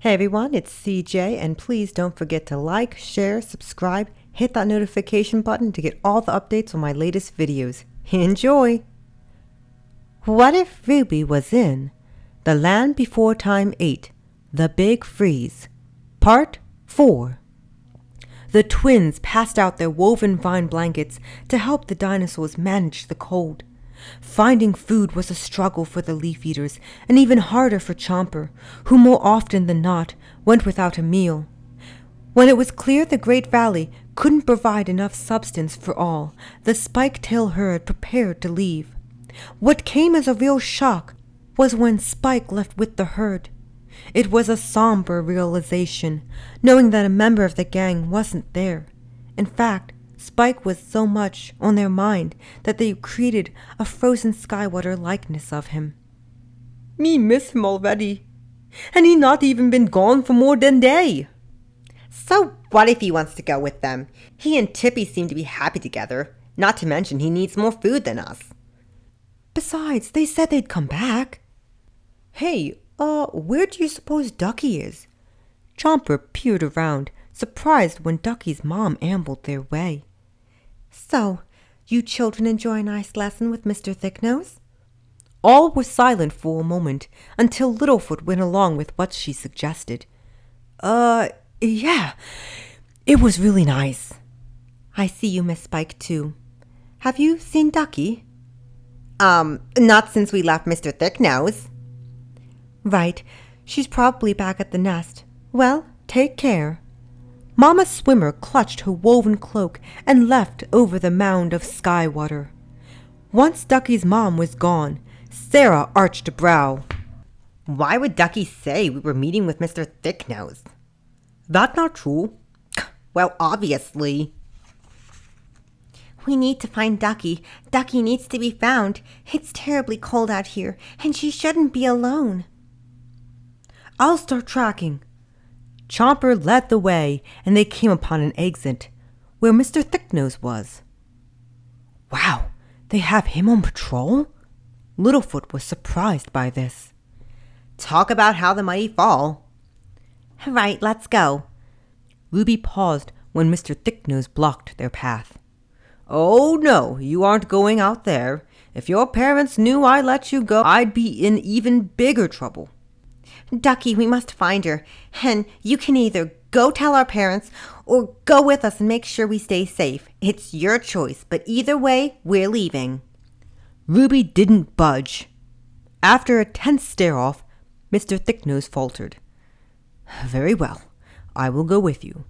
Hey everyone, it's CJ, and please don't forget to like, share, subscribe, hit that notification button to get all the updates on my latest videos. Enjoy! What if Ruby was in The Land Before Time 8, The Big Freeze, Part 4? The twins passed out their woven vine blankets to help the dinosaurs manage the cold. Finding food was a struggle for the leaf eaters, and even harder for Chomper, who more often than not went without a meal. When it was clear the Great Valley couldn't provide enough substance for all, the Spike-tail herd prepared to leave. What came as a real shock was when Spike left with the herd. It was a somber realization, knowing that a member of the gang wasn't there. In fact, Spike was so much on their mind that they created a frozen Skywater likeness of him. Me miss him already, and he not even been gone for more than day. So what if he wants to go with them? He and Tippy seem to be happy together, not to mention he needs more food than us. Besides, they said they'd come back. Hey, where do you suppose Ducky is? Chomper peered around, surprised when Ducky's mom ambled their way. So, you children enjoy a nice lesson with Mr. Thicknose? All were silent for a moment, until Littlefoot went along with what she suggested. Yeah, it was really nice. I see you miss Spike too. Have you seen Ducky? Not since we left Mr. Thicknose. Right, she's probably back at the nest. Well, take care. Mama Swimmer clutched her woven cloak and left over the mound of Skywater. Once Ducky's mom was gone, Sarah arched a brow. Why would Ducky say we were meeting with Mr. Thicknose? That not true. Well, obviously. We need to find Ducky. Ducky needs to be found. It's terribly cold out here, and she shouldn't be alone. I'll start tracking. Chomper led the way, and they came upon an exit, where Mr. Thicknose was. Wow, they have him on patrol? Littlefoot was surprised by this. Talk about how the mighty fall. Right, let's go. Ruby paused when Mr. Thicknose blocked their path. Oh no, you aren't going out there. If your parents knew I let you go, I'd be in even bigger trouble. Ducky, we must find her, and you can either go tell our parents or go with us and make sure we stay safe. It's your choice, but either way, we're leaving. Ruby didn't budge. After a tense stare-off, Mr. Thicknose faltered. Very well, I will go with you.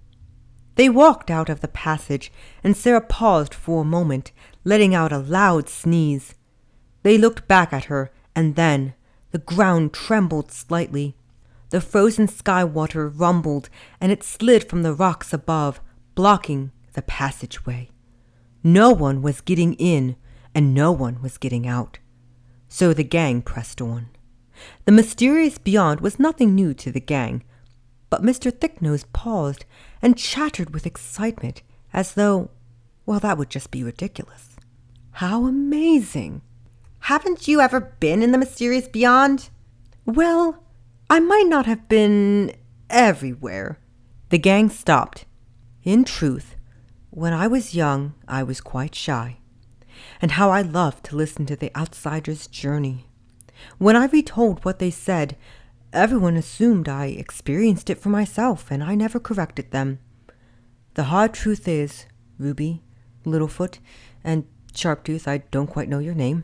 They walked out of the passage, and Sarah paused for a moment, letting out a loud sneeze. They looked back at her, and then the ground trembled slightly. The frozen Skywater rumbled, and it slid from the rocks above, blocking the passageway. No one was getting in, and no one was getting out. So the gang pressed on. The mysterious beyond was nothing new to the gang, but Mr. Thicknose paused and chattered with excitement, as though, well, that would just be ridiculous. How amazing! Haven't you ever been in the mysterious beyond? Well, I might not have been everywhere. The gang stopped. In truth, when I was young, I was quite shy. And how I loved to listen to the outsider's journey. When I retold what they said, everyone assumed I experienced it for myself, and I never corrected them. The hard truth is, Ruby, Littlefoot, and Sharptooth, I don't quite know your name,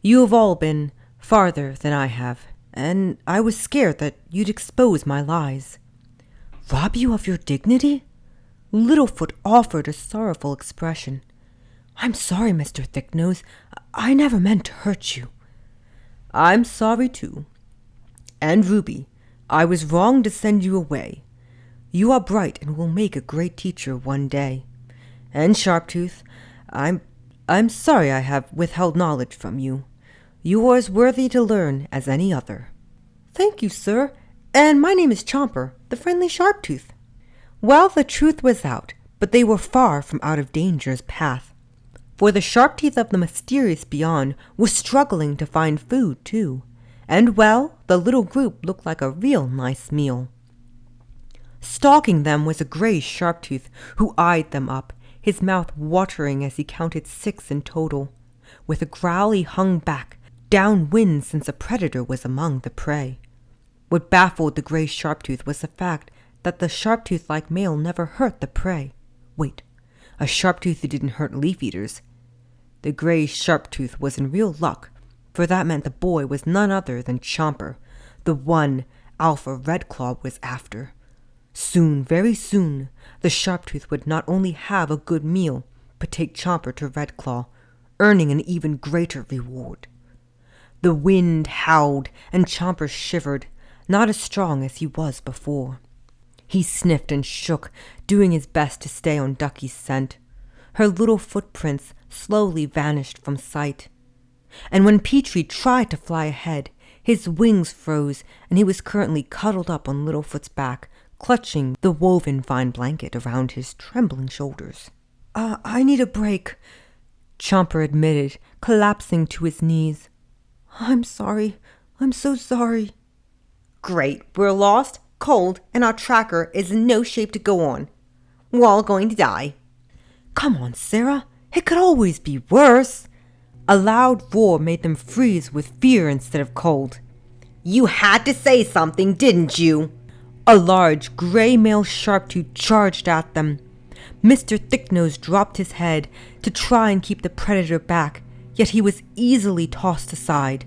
you have all been farther than I have, and I was scared that you'd expose my lies. Rob you of your dignity? Littlefoot offered a sorrowful expression. I'm sorry, Mr. Thicknose. I never meant to hurt you. I'm sorry, too. And Ruby, I was wrong to send you away. You are bright and will make a great teacher one day. And Sharptooth, I'm sorry I have withheld knowledge from you. You are as worthy to learn as any other. Thank you, sir. And my name is Chomper, the friendly Sharptooth. Well, the truth was out, but they were far from out of danger's path. For the Sharptooth of the mysterious beyond was struggling to find food, too. And well, the little group looked like a real nice meal. Stalking them was a gray sharptooth who eyed them up, his mouth watering as he counted 6 in total. With a growl he hung back, downwind since a predator was among the prey. What baffled the gray sharptooth was the fact that the sharptooth-like male never hurt the prey. Wait, a sharptooth who didn't hurt leaf-eaters. The gray sharptooth was in real luck, for that meant the boy was none other than Chomper, the one Alpha Redclaw was after. Soon, very soon, the sharptooth would not only have a good meal, but take Chomper to Redclaw, earning an even greater reward. The wind howled, and Chomper shivered, not as strong as he was before. He sniffed and shook, doing his best to stay on Ducky's scent. Her little footprints slowly vanished from sight. And when Petrie tried to fly ahead, his wings froze, and he was currently cuddled up on Littlefoot's back, clutching the woven vine blanket around his trembling shoulders. I need a break," Chomper admitted, collapsing to his knees. "I'm sorry. I'm so sorry." Great, we're lost, cold, and our tracker is in no shape to go on. We're all going to die. "Come on, Sarah. It could always be worse." A loud roar made them freeze with fear instead of cold. You had to say something, didn't you? A large gray male sharptooth charged at them. Mr. Thicknose dropped his head to try and keep the predator back, yet he was easily tossed aside.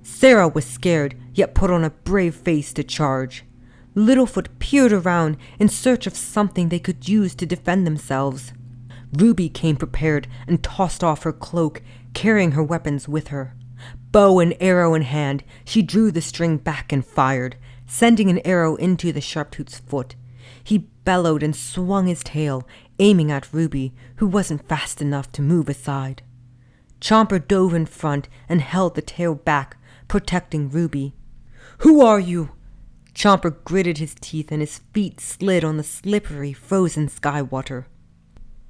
Sarah was scared, yet put on a brave face to charge. Littlefoot peered around in search of something they could use to defend themselves. Ruby came prepared and tossed off her cloak, carrying her weapons with her. Bow and arrow in hand, she drew the string back and fired, sending an arrow into the sharptooth's foot. He bellowed and swung his tail, aiming at Ruby, who wasn't fast enough to move aside. Chomper dove in front and held the tail back, protecting Ruby. "Who are you?" Chomper gritted his teeth and his feet slid on the slippery, frozen sky water.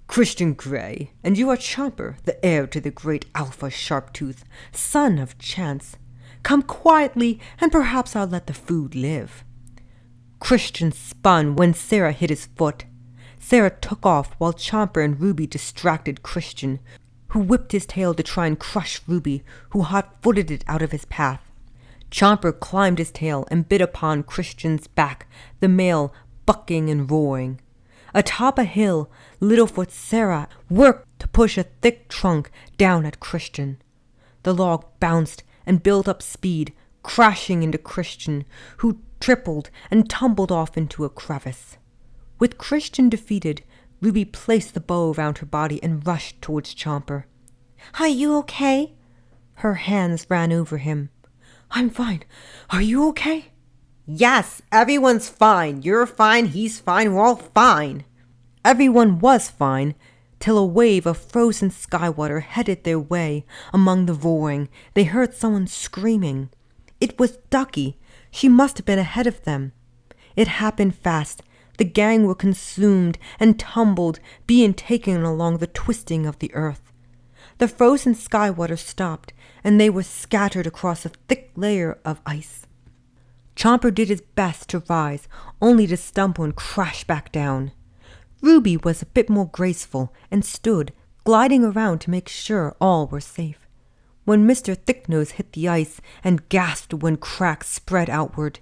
"Christian Grey, and you are Chomper, the heir to the great Alpha Sharptooth, son of Chance. Come quietly, and perhaps I'll let the food live." Christian spun when Sarah hit his foot. Sarah took off while Chomper and Ruby distracted Christian, who whipped his tail to try and crush Ruby, who hot-footed it out of his path. Chomper climbed his tail and bit upon Christian's back, the male bucking and roaring. Atop a hill, Littlefoot Sarah worked to push a thick trunk down at Christian. The log bounced and built up speed, crashing into Christian, who tripled and tumbled off into a crevice. With Christian defeated, Ruby placed the bow around her body and rushed towards Chomper. "Are you okay?" Her hands ran over him. "I'm fine. Are you okay?" Yes, everyone's fine. You're fine, he's fine, we're all fine. Everyone was fine, till a wave of frozen sky water headed their way. Among the roaring, they heard someone screaming. It was Ducky. She must have been ahead of them. It happened fast. The gang were consumed and tumbled, being taken along the twisting of the earth. The frozen sky water stopped, and they were scattered across a thick layer of ice. Chomper did his best to rise, only to stumble and crash back down. Ruby was a bit more graceful and stood, gliding around to make sure all were safe. When Mr. Thicknose hit the ice and gasped when cracks spread outward.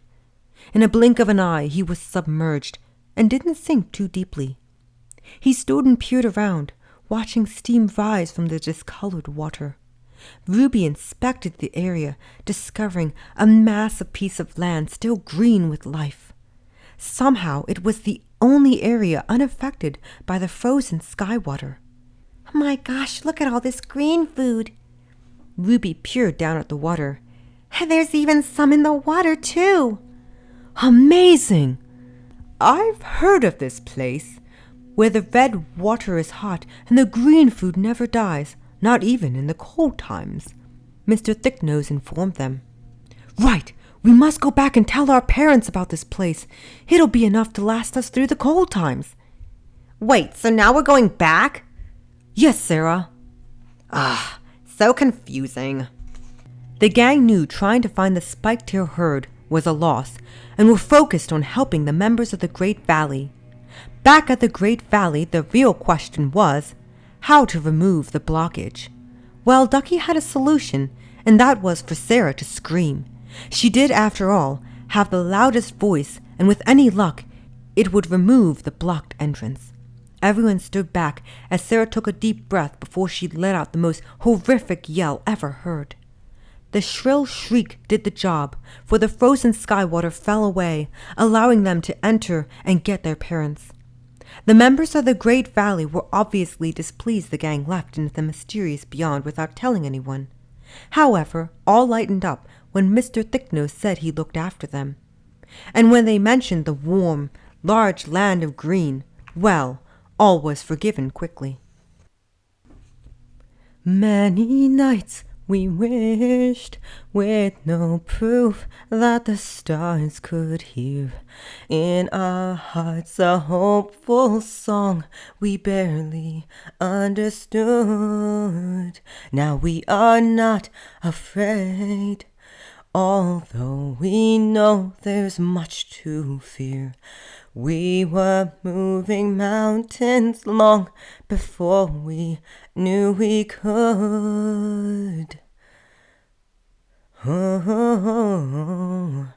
In a blink of an eye he was submerged and didn't sink too deeply. He stood and peered around, watching steam rise from the discolored water. Ruby inspected the area, discovering a massive piece of land still green with life. Somehow it was the only area unaffected by the frozen sky water. "My gosh, look at all this green food." Ruby peered down at the water. "There's even some in the water, too." "Amazing! I've heard of this place, where the red water is hot and the green food never dies, not even in the cold times," Mr. Thicknose informed them. "Right! We must go back and tell our parents about this place. It'll be enough to last us through the cold times." Wait, so now we're going back? "Yes, Sarah." So confusing. The gang knew trying to find the spike-tail herd was a loss and were focused on helping the members of the Great Valley. Back at the Great Valley, the real question was how to remove the blockage. Well, Ducky had a solution, and that was for Sarah to scream. She did, after all, have the loudest voice, and with any luck, it would remove the blocked entrance. Everyone stood back as Sarah took a deep breath before she let out the most horrific yell ever heard. The shrill shriek did the job, for the frozen sky water fell away, allowing them to enter and get their parents. The members of the Great Valley were obviously displeased the gang left into the mysterious beyond without telling anyone. However, all lightened up when Mr. Thicknose said he looked after them. And when they mentioned the warm, large land of green, well, all was forgiven quickly. Many nights we wished, with no proof that the stars could hear. In our hearts a hopeful song we barely understood. Now we are not afraid, although we know there's much to fear. We were moving mountains long before we knew we could. Oh,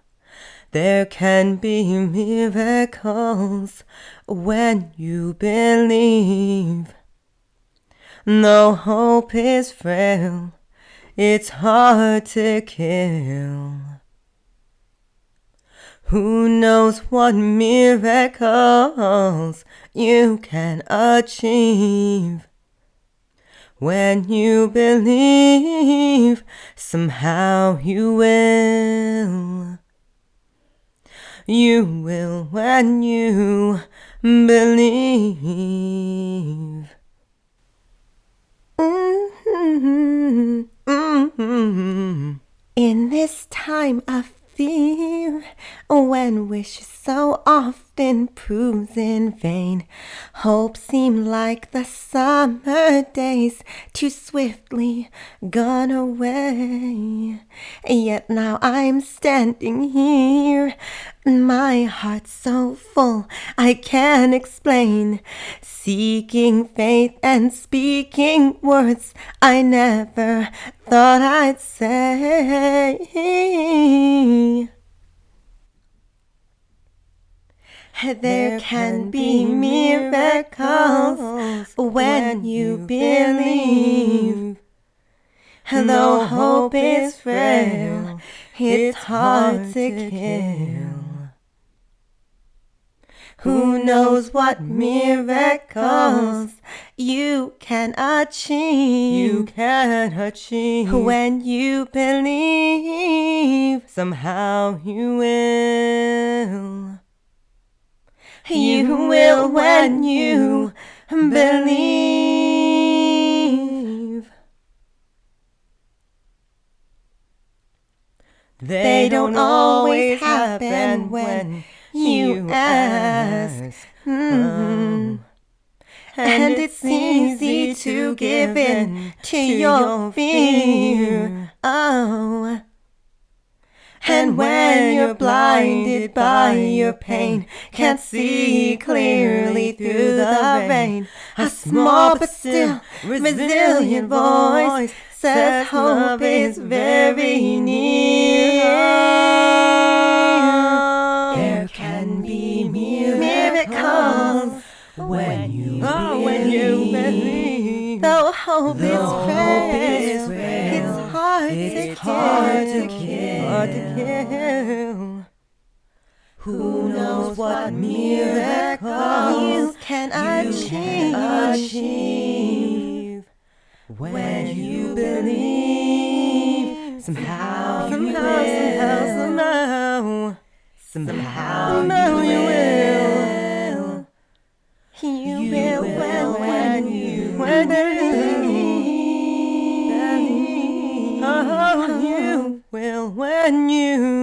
there can be miracles when you believe. Though hope is frail, it's hard to kill. Who knows what miracles you can achieve? When you believe, somehow you will. You will when you believe. In this time of fear, when wishes so often proves in vain, hope seemed like the summer days too swiftly gone away. Yet now I'm standing here, my heart so full I can't explain, seeking faith and speaking words I never thought I'd say. There can be miracles when you believe. Though hope is frail, it's hard to kill. Who knows what miracles you can achieve? When you believe, somehow you will. You will when you believe. They don't always happen when you ask. And it's easy to give in to your fear. Oh. And when you're blinded by your pain, can't see clearly through the rain, a small but still resilient voice says hope is very near. There can be miracles when you believe. Though hope is frail, it's hard to kill. Who knows what miracles you can achieve? When you believe, somehow you will. Somehow you will. You will when you believe. Oh, you will when you